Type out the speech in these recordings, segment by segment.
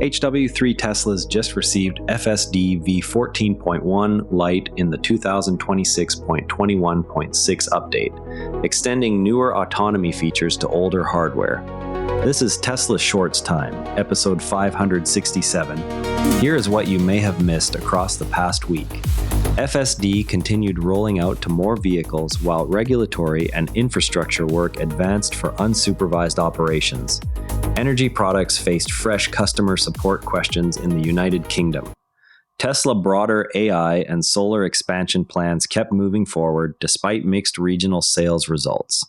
HW3 Teslas just received FSD v14.1 Lite in the 2026.21.6 update, extending newer autonomy features to older hardware. This is Tesla Shorts Time, episode 567. Here is what you may have missed across the past week. FSD continued rolling out to more vehicles while regulatory and infrastructure work advanced for unsupervised operations. Energy products faced fresh customer support questions in the United Kingdom. Tesla broader AI and solar expansion plans kept moving forward despite mixed regional sales results.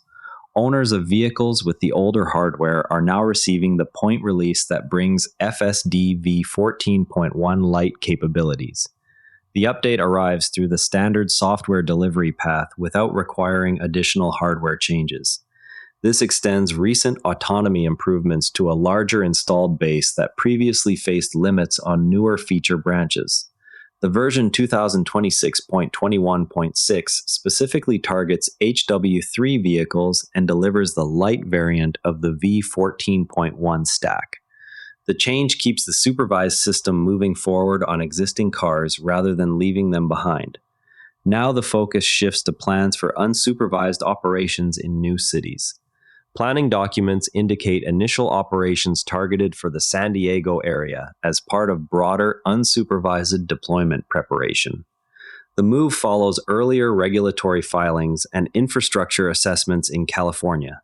Owners of vehicles with the older hardware are now receiving the point release that brings FSD v14.1 Lite capabilities. The update arrives through the standard software delivery path without requiring additional hardware changes. This extends recent autonomy improvements to a larger installed base that previously faced limits on newer feature branches. The version 2026.21.6 specifically targets HW3 vehicles and delivers the Lite variant of the v14.1 stack. The change keeps the supervised system moving forward on existing cars rather than leaving them behind. Now the focus shifts to plans for unsupervised operations in new cities. Planning documents indicate initial operations targeted for the San Diego area as part of broader unsupervised deployment preparation. The move follows earlier regulatory filings and infrastructure assessments in California.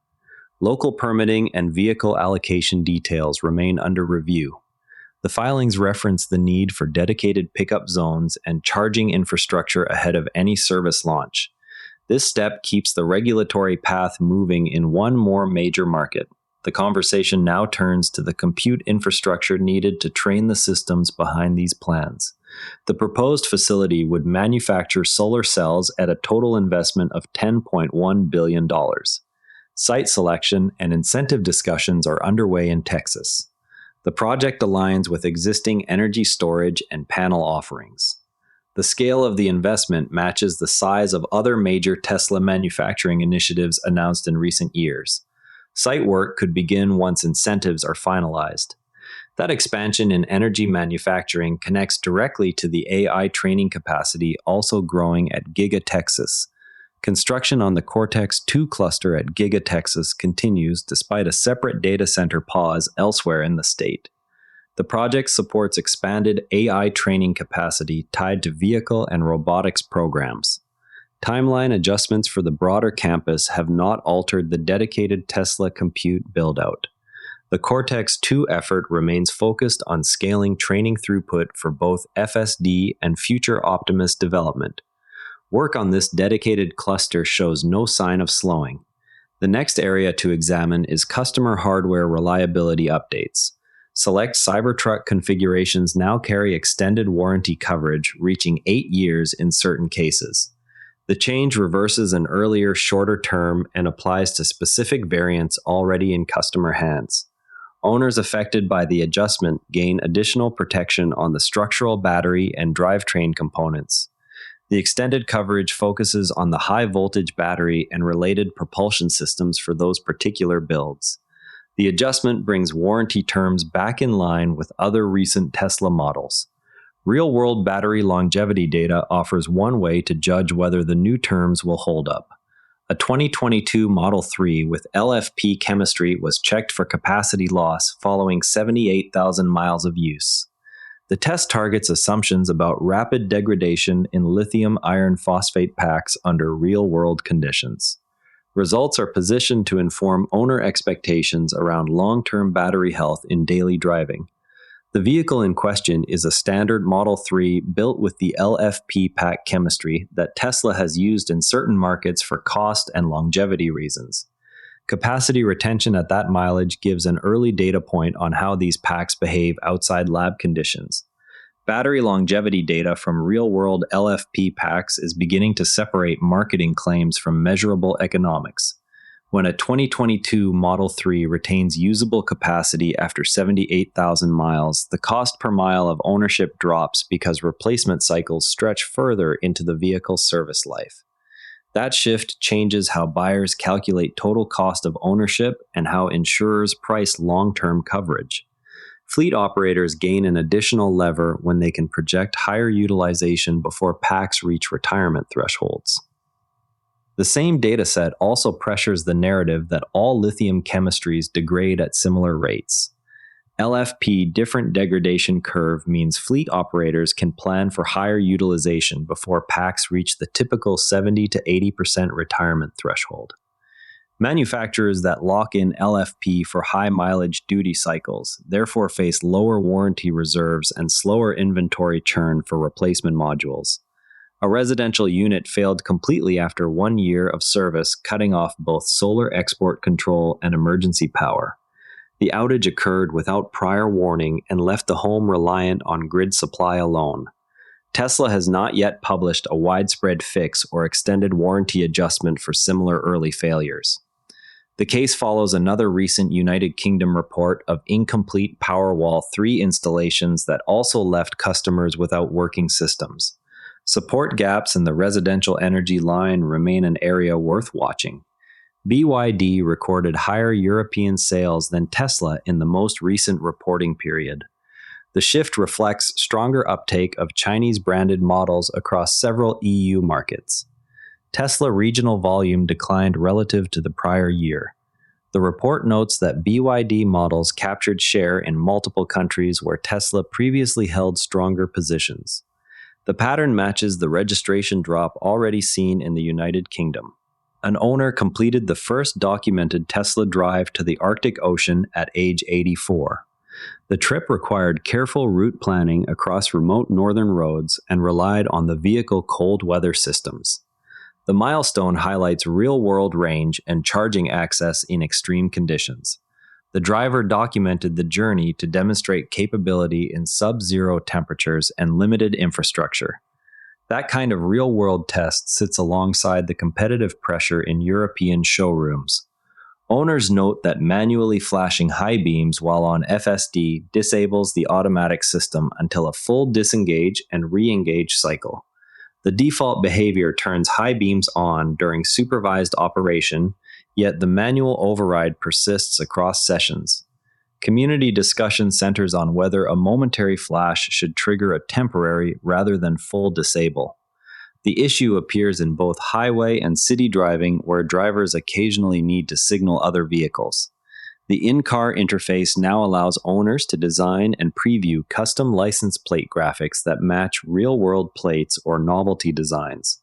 Local permitting and vehicle allocation details remain under review. The filings reference the need for dedicated pickup zones and charging infrastructure ahead of any service launch. This step keeps the regulatory path moving in one more major market. The conversation now turns to the compute infrastructure needed to train the systems behind these plans. The proposed facility would manufacture solar cells at a total investment of $10.1 billion. Site selection and incentive discussions are underway in Texas. The project aligns with existing energy storage and panel offerings. The scale of the investment matches the size of other major Tesla manufacturing initiatives announced in recent years. Site work could begin once incentives are finalized. That expansion in energy manufacturing connects directly to the AI training capacity also growing at Giga Texas. Construction on the Cortex-2 cluster at Giga Texas continues despite a separate data center pause elsewhere in the state. The project supports expanded AI training capacity tied to vehicle and robotics programs. Timeline adjustments for the broader campus have not altered the dedicated Tesla compute build-out. The Cortex-2 effort remains focused on scaling training throughput for both FSD and future Optimus development. Work on this dedicated cluster shows no sign of slowing. The next area to examine is customer hardware reliability updates. Select Cybertruck configurations now carry extended warranty coverage, reaching 8 years in certain cases. The change reverses an earlier, shorter term and applies to specific variants already in customer hands. Owners affected by the adjustment gain additional protection on the structural battery and drivetrain components. The extended coverage focuses on the high-voltage battery and related propulsion systems for those particular builds. The adjustment brings warranty terms back in line with other recent Tesla models. Real-world battery longevity data offers one way to judge whether the new terms will hold up. A 2022 Model 3 with LFP chemistry was checked for capacity loss following 78,000 miles of use. The test targets assumptions about rapid degradation in lithium iron phosphate packs under real-world conditions. Results are positioned to inform owner expectations around long-term battery health in daily driving. The vehicle in question is a standard Model 3 built with the LFP pack chemistry that Tesla has used in certain markets for cost and longevity reasons. Capacity retention at that mileage gives an early data point on how these packs behave outside lab conditions. Battery longevity data from real-world LFP packs is beginning to separate marketing claims from measurable economics. When a 2022 Model 3 retains usable capacity after 78,000 miles, the cost per mile of ownership drops because replacement cycles stretch further into the vehicle's service life. That shift changes how buyers calculate total cost of ownership and how insurers price long-term coverage. Fleet operators gain an additional lever when they can project higher utilization before packs reach retirement thresholds. The same dataset also pressures the narrative that all lithium chemistries degrade at similar rates. LFP different degradation curve means fleet operators can plan for higher utilization before packs reach the typical 70 to 80% retirement threshold. Manufacturers that lock in LFP for high mileage duty cycles therefore face lower warranty reserves and slower inventory churn for replacement modules. A residential unit failed completely after 1 year of service, cutting off both solar export control and emergency power. The outage occurred without prior warning and left the home reliant on grid supply alone. Tesla has not yet published a widespread fix or extended warranty adjustment for similar early failures. The case follows another recent United Kingdom report of incomplete Powerwall 3 installations that also left customers without working systems. Support gaps in the residential energy line remain an area worth watching. BYD recorded higher European sales than Tesla in the most recent reporting period. The shift reflects stronger uptake of Chinese-branded models across several EU markets. Tesla regional volume declined relative to the prior year. The report notes that BYD models captured share in multiple countries where Tesla previously held stronger positions. The pattern matches the registration drop already seen in the United Kingdom. An owner completed the first documented Tesla drive to the Arctic Ocean at age 84. The trip required careful route planning across remote northern roads and relied on the vehicle cold weather systems. The milestone highlights real-world range and charging access in extreme conditions. The driver documented the journey to demonstrate capability in sub-zero temperatures and limited infrastructure. That kind of real-world test sits alongside the competitive pressure in European showrooms. Owners note that manually flashing high beams while on FSD disables the automatic system until a full disengage and re-engage cycle. The default behavior turns high beams on during supervised operation, yet the manual override persists across sessions. Community discussion centers on whether a momentary flash should trigger a temporary rather than full disable. The issue appears in both highway and city driving, where drivers occasionally need to signal other vehicles. The in-car interface now allows owners to design and preview custom license plate graphics that match real-world plates or novelty designs.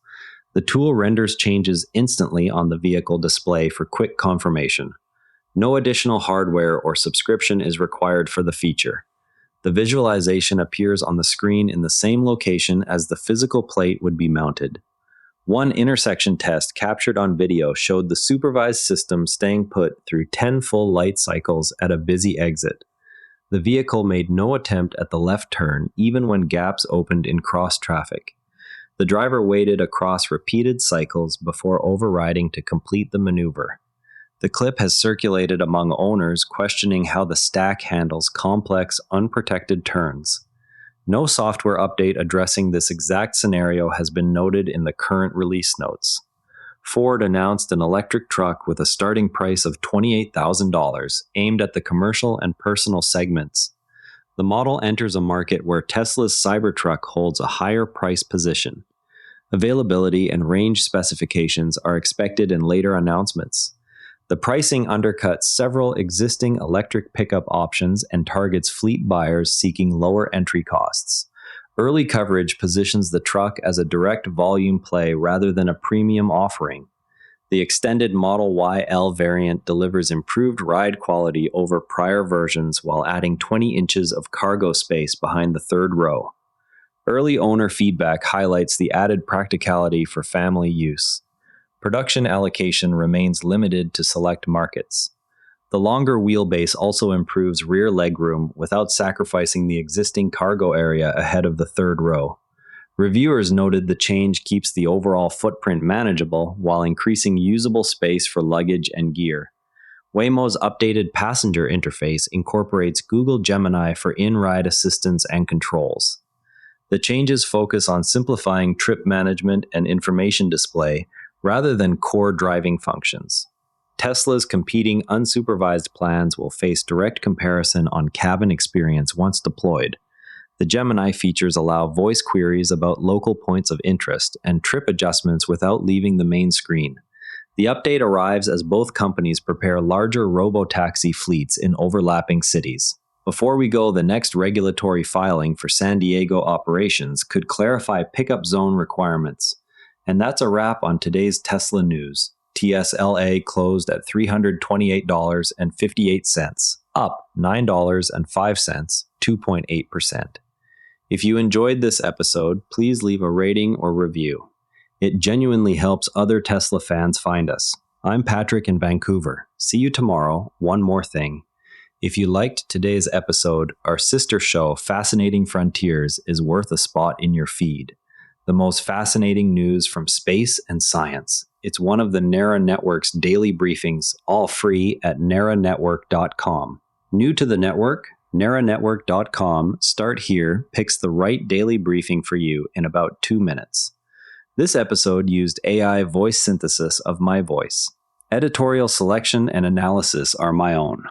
The tool renders changes instantly on the vehicle display for quick confirmation. No additional hardware or subscription is required for the feature. The visualization appears on the screen in the same location as the physical plate would be mounted. One intersection test captured on video showed the supervised system staying put through 10 full light cycles at a busy exit. The vehicle made no attempt at the left turn, even when gaps opened in cross traffic. The driver waited across repeated cycles before overriding to complete the maneuver. The clip has circulated among owners questioning how the stack handles complex, unprotected turns. No software update addressing this exact scenario has been noted in the current release notes. Ford announced an electric truck with a starting price of $28,000, aimed at the commercial and personal segments. The model enters a market where Tesla's Cybertruck holds a higher price position. Availability and range specifications are expected in later announcements. The pricing undercuts several existing electric pickup options and targets fleet buyers seeking lower entry costs. Early coverage positions the truck as a direct volume play rather than a premium offering. The extended Model YL variant delivers improved ride quality over prior versions while adding 20 inches of cargo space behind the third row. Early owner feedback highlights the added practicality for family use. Production allocation remains limited to select markets. The longer wheelbase also improves rear legroom without sacrificing the existing cargo area ahead of the third row. Reviewers noted the change keeps the overall footprint manageable while increasing usable space for luggage and gear. Waymo's updated passenger interface incorporates Google Gemini for in-ride assistance and controls. The changes focus on simplifying trip management and information display rather than core driving functions. Tesla's competing unsupervised plans will face direct comparison on cabin experience once deployed. The Gemini features allow voice queries about local points of interest and trip adjustments without leaving the main screen. The update arrives as both companies prepare larger robotaxi fleets in overlapping cities. Before we go, the next regulatory filing for San Diego operations could clarify pickup zone requirements. And that's a wrap on today's Tesla news. TSLA closed at $328.58, up $9.05, 2.8%. If you enjoyed this episode, please leave a rating or review. It genuinely helps other Tesla fans find us. I'm Patrick in Vancouver. See you tomorrow. One more thing. If you liked today's episode, our sister show, Fascinating Frontiers, is worth a spot in your feed. The most fascinating news from space and science. It's one of the Nera Network's daily briefings, all free at neranetwork.com. New to the network? neranetwork.com, start here, picks the right daily briefing for you in about 2 minutes. This episode used AI voice synthesis of my voice. Editorial selection and analysis are my own.